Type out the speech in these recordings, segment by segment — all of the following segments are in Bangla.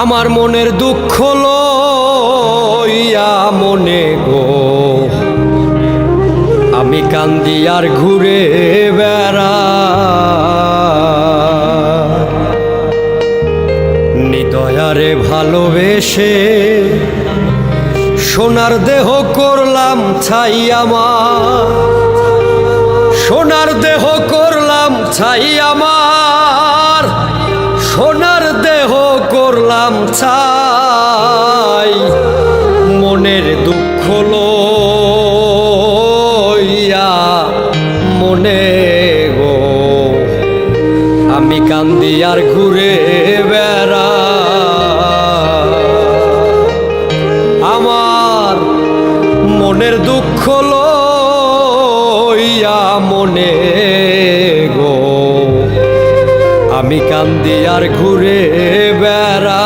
আমার মনের দুঃখ লইয়া মনে গো আমি কান্দি আর ঘুরে বেড়া নিদয়ারে ভালোবেসে সোনার দেহ করলাম ছাই আমার সোনার দেহ করলাম ছাই আমার সোনার দেহ করলাম ছাই মনের দুঃখ লইয়া মনে গো আমি কান্দি আর ঘুরে বেড়া আমার মনের দুঃখ লইয়া মনে গো আমি কান্দি আর ঘুরে বেড়া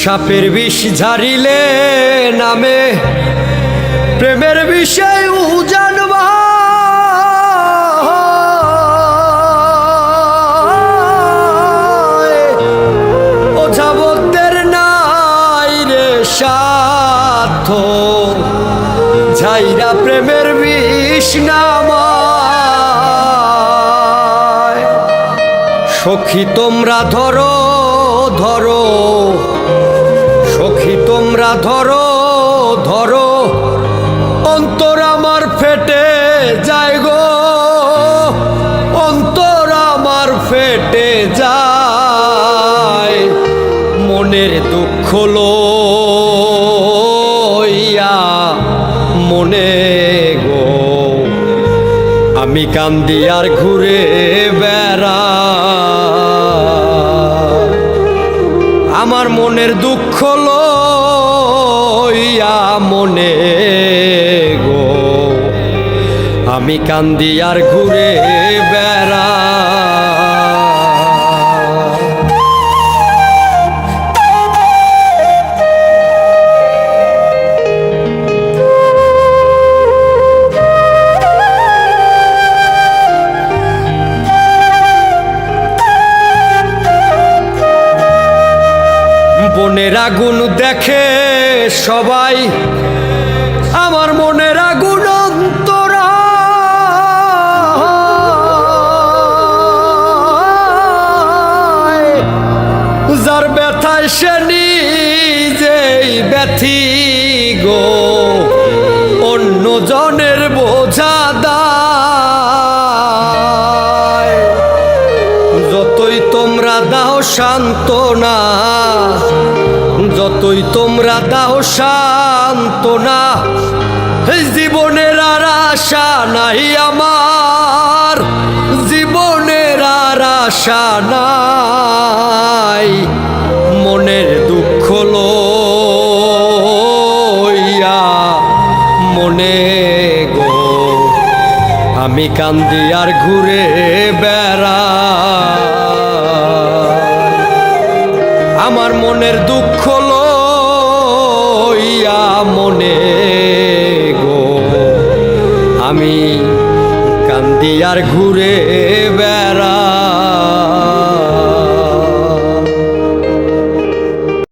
সাপের বিষ ঝাড়িলে নামে প্রেমের বিষয় জানবা ওঝাবতের নাই রে সাথ ঝাইরা প্রেমের বিষ নামায় সখী তোমরা ধরো ধরো সখী তোমরা ধরো ধরো অন্তর আমার ফেটে যায় গো অন্তর আমার ফেটে যায় মনের দুঃখ লইয়া মনে গো আমি কান্দি আর ঘুরে বেড়া আমার মনের দুঃখ লইয়া মনে গো আমি কান্দি আর ঘুরে বেড়া মনের আগুন দেখে সবাই আমার মনের আগুন অন্তরা যার ব্যথায় সে নিজেই ব্যথি গো অন্য জনের বোঝা দায় যতই তোমরা দাও সান্ত্বনা যতই তোমরা দাও সান্ত্বনা জীবনের আর আশা নাই আমার জীবনের আর আশা নাই মনের দুঃখ লইয়া মনে গো আমি কান্দি আর ঘুরে বেড়া আমার মনের দুঃখ লইয়া মনে গো আমি কান্দি আর ঘুরে